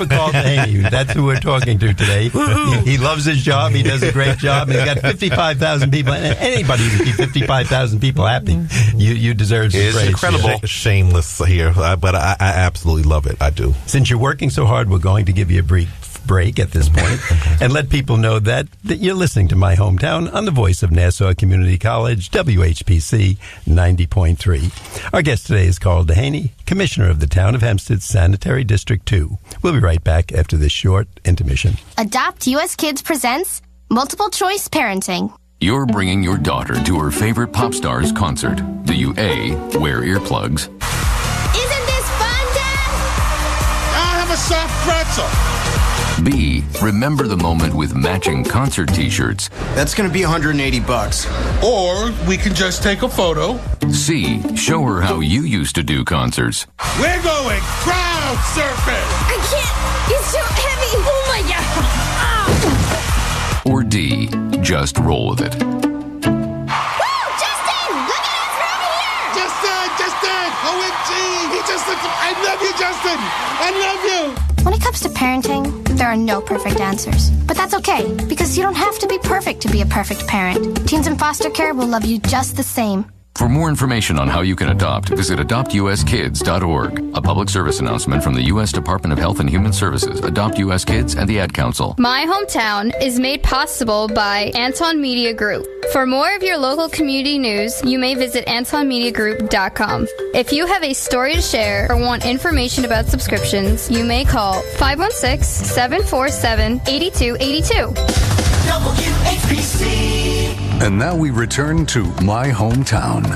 for Carl DeHaney. That's who we're talking to today. He loves his job. He does a great job. And he's got 55,000 people. And anybody who keep 55,000 people happy, you deserve some praise. It's incredible. Shameless here, but I absolutely love it. I do. Since you're working so hard, we're going to give you a brief break at this point and let people know that you're listening to My Hometown on the voice of Nassau Community College, WHPC 90.3. Our guest today is Carl DeHaney, Commissioner of the Town of Hempstead Sanitary District 2. We'll be right back after this short intermission. Adopt US Kids presents Multiple Choice Parenting. You're bringing your daughter to her favorite pop star's concert. Do you A, wear earplugs? Isn't this fun, Dad? I have a soft pretzel. B, remember the moment with matching concert t-shirts. That's going to be $180. Or we can just take a photo. C, show her how you used to do concerts. We're going crowd surfing. I can't. It's so heavy. Oh, my God. Or D, just roll with it. Woo! Justin! Look at us right here! Justin! OMG! He just looked. I love you, Justin! I love you! When it comes to parenting, there are no perfect answers. But that's okay, because you don't have to be perfect to be a perfect parent. Teens in foster care will love you just the same. For more information on how you can adopt, visit adoptuskids.org. A public service announcement from the U.S. Department of Health and Human Services, Adopt U.S. Kids, and the Ad Council. My Hometown is made possible by Anton Media Group. For more of your local community news, you may visit antonmediagroup.com. If you have a story to share or want information about subscriptions, you may call 516-747-8282. WHPC. And now we return to My Hometown.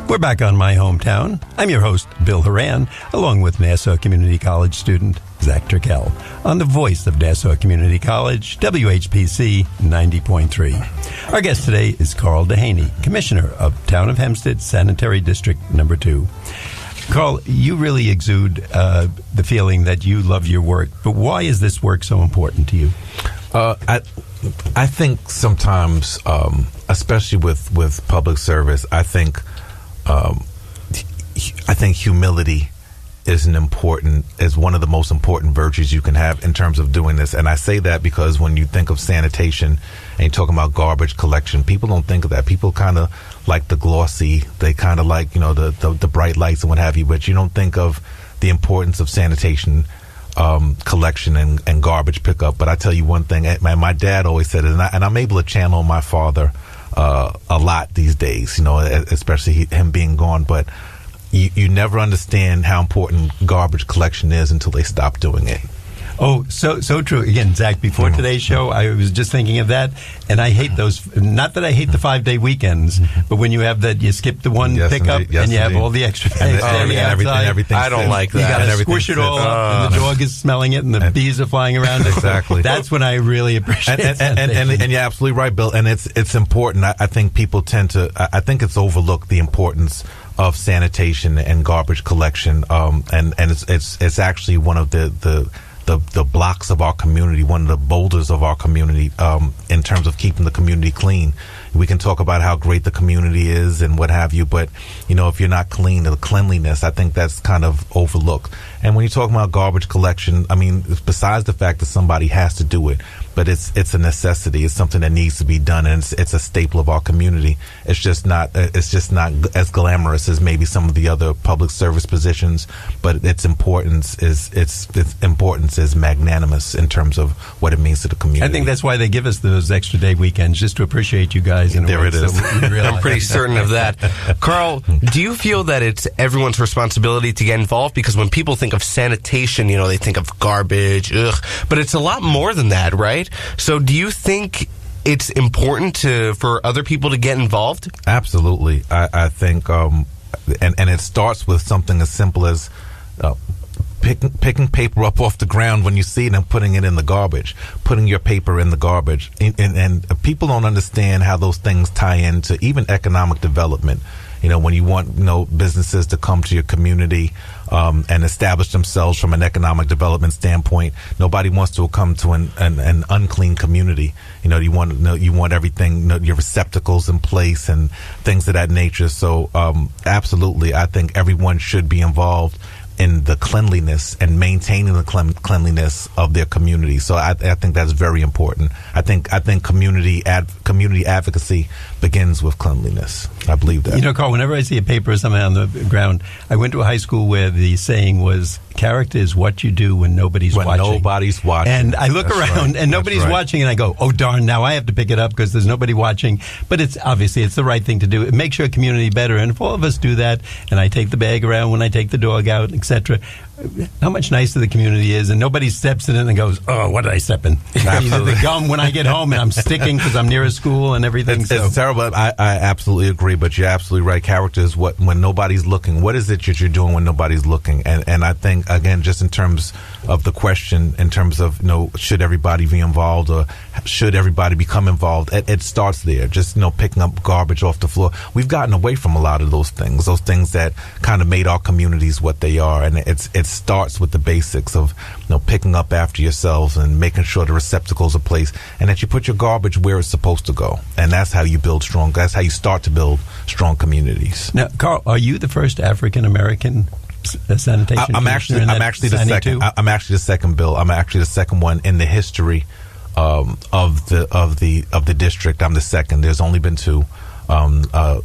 We're back on My Hometown. I'm your host, Bill Horan, along with Nassau Community College student Zac Turkel, on the voice of Nassau Community College, WHPC 90.3. Our guest today is Carl DeHaney, Commissioner of Town of Hempstead Sanitary District Number 2. Carl, you really exude the feeling that you love your work, but why is this work so important to you? I think sometimes, especially with public service, I think humility is one of the most important virtues you can have in terms of doing this. And I say that because when you think of sanitation and you're talking about garbage collection, people don't think of that. People kind of like the glossy, they kind of like, the bright lights and what have you, but you don't think of the importance of sanitation collection and garbage pickup. But I tell you one thing, my dad always said it, and I'm able to channel my father a lot these days, especially him being gone. But you never understand how important garbage collection is until they stop doing it. Oh, so true. Again, Zac, before today's show, I was just thinking of that, and I hate those. Not that I hate the 5-day weekends, but when you have that, you skip the one pickup, and you have all the extra things and everything. I don't like that. You got to squish it all up, and the dog is smelling it, and the bees are flying around. Exactly. That's when I really appreciate it. And you're absolutely right, Bill. And it's important. I think people tend to. I think it's overlooked, the importance of sanitation and garbage collection. And it's actually one of the blocks of our community, one of the boulders of our community, in terms of keeping the community clean. We can talk about how great the community is and what have you, but if you're not clean, the cleanliness, I think that's kind of overlooked. And when you talk about garbage collection, I mean, besides the fact that somebody has to do it, but it's a necessity. It's something that needs to be done, and it's a staple of our community. It's just not as glamorous as maybe some of the other public service positions, but its importance is magnanimous in terms of what it means to the community. I think that's why they give us those extra day weekends, just to appreciate you guys. There it is. I'm pretty certain of that. Carl, do you feel that it's everyone's responsibility to get involved? Because when people think of sanitation, they think of garbage, but it's a lot more than that, right? So do you think it's important for other people to get involved? Absolutely. I think, and it starts with something as simple as picking paper up off the ground when you see it and putting it in the garbage, putting your paper in the garbage. And people don't understand how those things tie into even economic development. When you want, businesses to come to your community and establish themselves from an economic development standpoint, nobody wants to come to an unclean community. You want everything, your receptacles in place and things of that nature. So, absolutely, I think everyone should be involved. in the cleanliness and maintaining the cleanliness of their community. So I think that's very important. I think community advocacy begins with cleanliness. I believe that. You know, Carl, whenever I see a paper or something on the ground, I went to a high school where the saying was, character is what you do when nobody's watching. Nobody's watching. And I look around and nobody's watching, and I go, oh, darn, now I have to pick it up because there's nobody watching. But it's the right thing to do. It makes your community better. And if all of us do that, and I take the bag around when I take the dog out, etc., how much nicer the community is, and nobody steps in it and goes, oh, what did I step in? Either the gum when I get home and I'm sticking because I'm near a school and everything. It's terrible. I absolutely agree, but you're absolutely right. Character is what, when nobody's looking, what is it that you're doing when nobody's looking? And I think, again, just in terms of the question, in terms of, should everybody be involved or should everybody become involved, it starts there. Just, picking up garbage off the floor. We've gotten away from a lot of those things that kind of made our communities what they are. And it starts with the basics of, picking up after yourselves and making sure the receptacles are placed and that you put your garbage where it's supposed to go. And that's how you build that's how you start to build strong communities. Now, Carl, are you the first African American sanitation? I'm actually the second, Bill. I'm actually the second one in the history of the district. I'm the second. There's only been two. A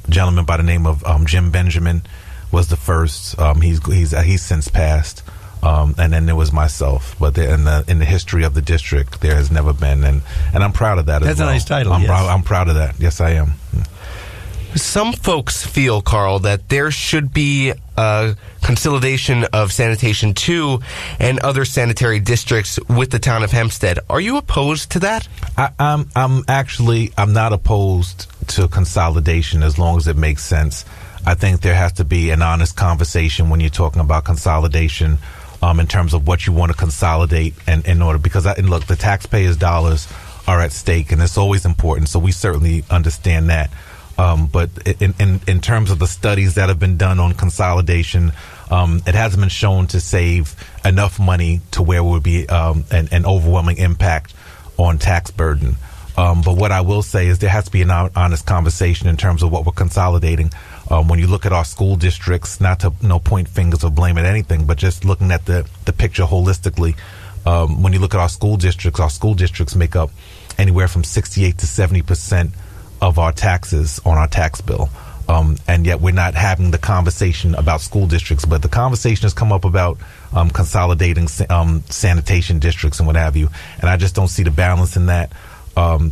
gentleman by the name of Jim Benjamin was the first. He's since passed. And then there was myself. But in the history of the district, there has never been, and I'm proud of that. That's as well. A nice title. I'm proud of that. Yes, I am. Some folks feel, Carl, that there should be a consolidation of Sanitation 2 and other sanitary districts with the town of Hempstead. Are you opposed to that? I'm not opposed to consolidation as long as it makes sense. I think there has to be an honest conversation when you're talking about consolidation in terms of what you want to consolidate and in order, because look, the taxpayers' dollars are at stake, and it's always important. So we certainly understand that. But in terms of the studies that have been done on consolidation, it hasn't been shown to save enough money to where it would be an overwhelming impact on tax burden. But what I will say is there has to be an honest conversation in terms of what we're consolidating. When you look at our school districts, not to point fingers or blame at anything, but just looking at the picture holistically, when you look at our school districts make up anywhere from 68 to 70% of our taxes on our tax bill. And yet we're not having the conversation about school districts, but the conversation has come up about consolidating sanitation districts and what have you. And I just don't see the balance in that.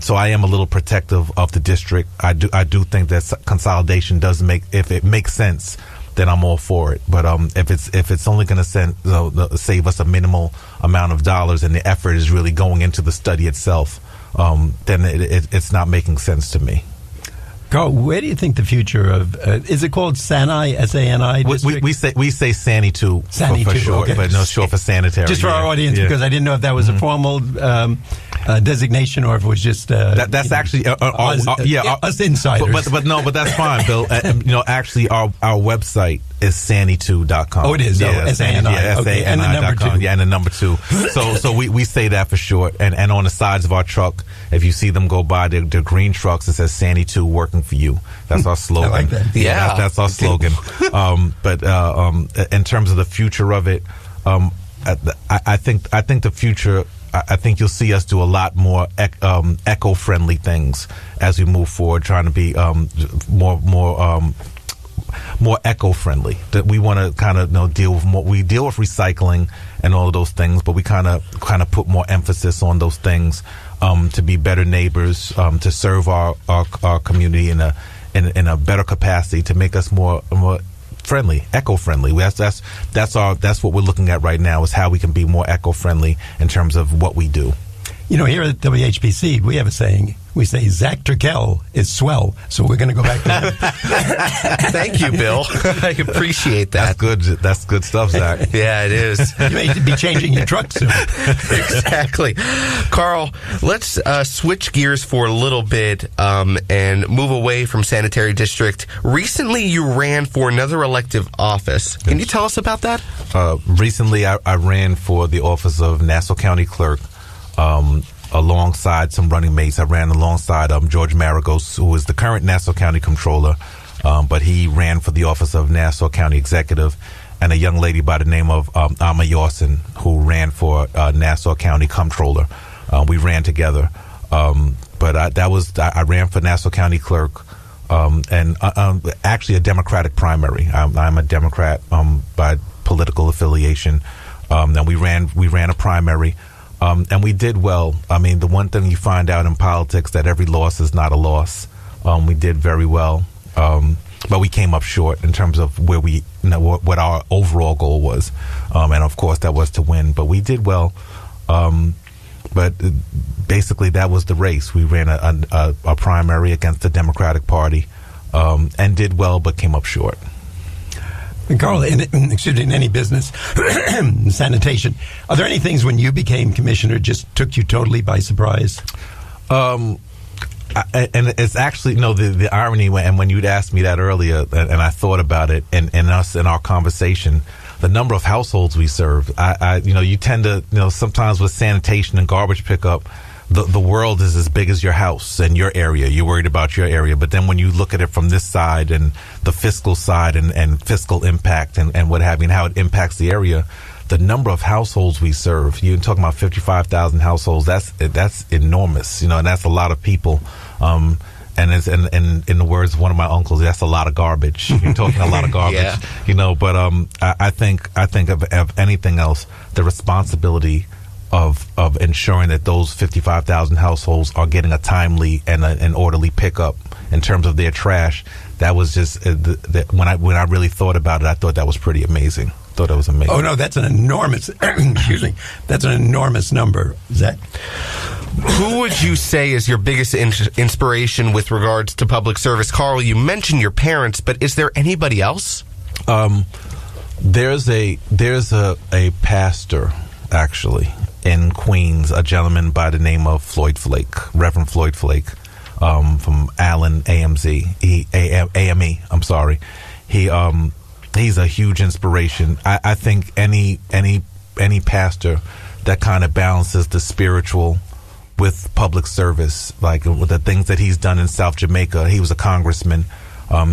So I am a little protective of the district. I do think that consolidation if it makes sense, then I'm all for it. But if it's only going to save us a minimal amount of dollars and the effort is really going into the study itself, then it's not making sense to me. Carl, where do you think the future of is it called SANI, S-A-N-I district? We say SANI 2 for short, okay. But no, short for sanitary. Just for our audience, because I didn't know if that was a formal designation or if it was just that's actually us insiders. But that's fine, Bill. Actually, our website is sani2.com. Oh, it is. S-A-N-I. S-A-N-I.com. And the number 2. Yeah, and the number 2. So we say that for short. And on the sides of our truck, if you see them go by, they're green trucks. It says Sani2 working for you. That's our slogan. I like that. Yeah, that's our slogan. But in terms of the future of it, I think the future. I think you'll see us do a lot more eco-friendly things as we move forward, trying to be more eco-friendly. That we want to kind of deal with more. We deal with recycling and all of those things, but we kind of put more emphasis on those things to be better neighbors, to serve our community in a better capacity, to make us more friendly, eco-friendly. That's what we're looking at right now, is how we can be more eco-friendly in terms of what we do. Here at WHPC, we have a saying. We say Zac Turkel is swell, so we're going to go back to that. Thank you, Bill. I appreciate that. That's good stuff, Zach. Yeah, it is. You may be changing your truck soon. Exactly. Carl, let's switch gears for a little bit and move away from Sanitary District. Recently, you ran for another elective office. Can you tell us about that? Recently, I ran for the office of Nassau County Clerk. Alongside some running mates. I ran alongside George Maragos, who is the current Nassau County Controller, but he ran for the office of Nassau County Executive. a young lady by the name of Amma Yawson, who ran for Nassau County Comptroller. We ran together. But I ran for Nassau County Clerk, and actually a Democratic primary. I'm a Democrat by political affiliation. Then we ran a primary, and we did well. I mean, the one thing you find out in politics that every loss is not a loss. We did very well, but we came up short in terms of where what our overall goal was, and of course that was to win. But we did well. But basically, that was the race. We ran a primary against the Democratic Party and did well, but came up short. And Carl, in any business, sanitation, are there any things when you became commissioner just took you totally by surprise? And it's actually, the irony, and when you'd asked me that earlier, and I thought about it, and us in our conversation, the number of households we serve. You tend to, sometimes with sanitation and garbage pickup, the world is as big as your house and your area. You're worried about your area. But then when you look at it from this side and the fiscal side and fiscal impact and what have you, and how it impacts the area, the number of households we serve, you're talking about 55,000 households. That's enormous, and that's a lot of people. And it's in the words of one of my uncles, that's a lot of garbage. You're talking a lot of garbage, yeah. But I think of anything else, the responsibility of ensuring that those 55,000 households are getting a timely and an orderly pickup in terms of their trash. That was just when I really thought about it, I thought that was pretty amazing. Thought that was amazing. Oh no, that's an enormous. Excuse me, that's an enormous number, Zach. Who would you say is your biggest inspiration with regards to public service? Carl, you mentioned your parents, but is there anybody else? There's a pastor actually in Queens, a gentleman by the name of Floyd Flake, Reverend Floyd Flake, from Allen AME. I'm sorry. He's a huge inspiration. I think any pastor that kind of balances the spiritual with public service, like with the things that he's done in South Jamaica. He was a congressman,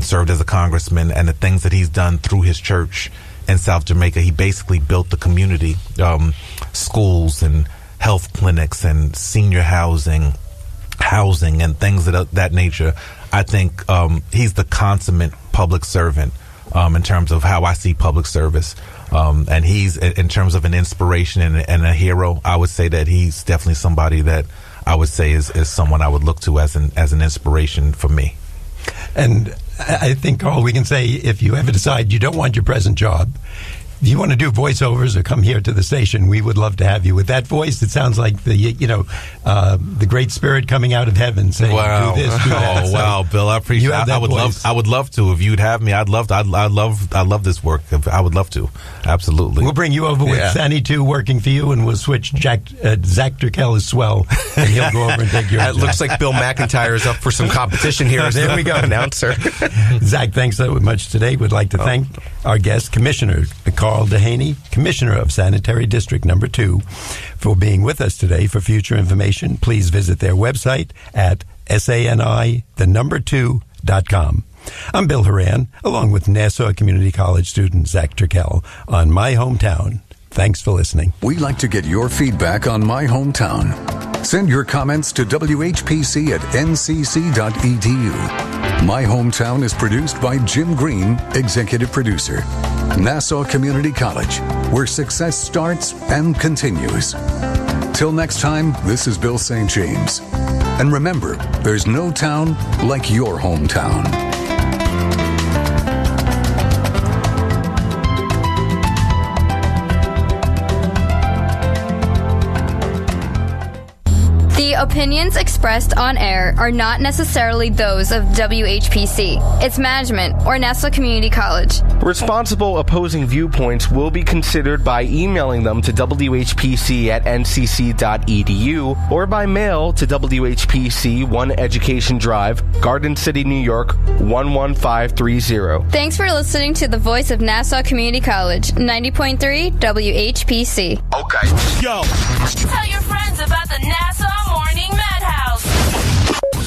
served as a congressman, and the things that he's done through his church in South Jamaica, he basically built the community, schools and health clinics and senior housing and things of that nature. I think he's the consummate public servant in terms of how I see public service. And he's, in terms of an inspiration and a hero, I would say that he's definitely somebody that I would say is someone I would look to as an inspiration for me. And I think, Carl, we can say if you ever decide you don't want your present job, if you want to do voiceovers or come here to the station, we would love to have you. With that voice, it sounds like the Great Spirit coming out of heaven saying, "Wow, do this, do that." Oh, wow, Bill, I appreciate. I would love to. If you'd have me, I love this work. I would love to. Absolutely. We'll bring you over with Sanny 2 working for you, and we'll switch. Zac Turkel is swell, and he'll go over and take your. It looks like Bill McIntyre is up for some competition here. There we go, announcer. Zach, thanks so much today. We'd like to thank our guest, Commissioner Carl DeHaney, Commissioner of Sanitary District Number 2, for being with us today. For future information, please visit their website at sani2.com. I'm Bill Horan, along with Nassau Community College student Zac Turkel on My Hometown. Thanks for listening. We'd like to get your feedback on My Hometown. Send your comments to WHPC at ncc.edu. My Hometown is produced by Jim Green, executive producer. Nassau Community College, where success starts and continues. Till next time, this is Bill St. James. And remember, there's no town like your hometown. The opinions expressed on air are not necessarily those of WHPC, its management, or Nassau Community College. Responsible opposing viewpoints will be considered by emailing them to whpc@ncc.edu or by mail to WHPC 1 Education Drive, Garden City, New York 11530. Thanks for listening to the voice of Nassau Community College, 90.3 WHPC. Okay. Yo! Tell your friends about the Nassau Morning Madhouse.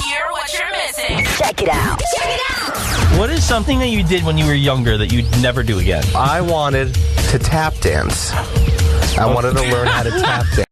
Hear what you're missing. Check it out. What is something that you did when you were younger that you'd never do again? I wanted to tap dance. I wanted to learn how to tap dance.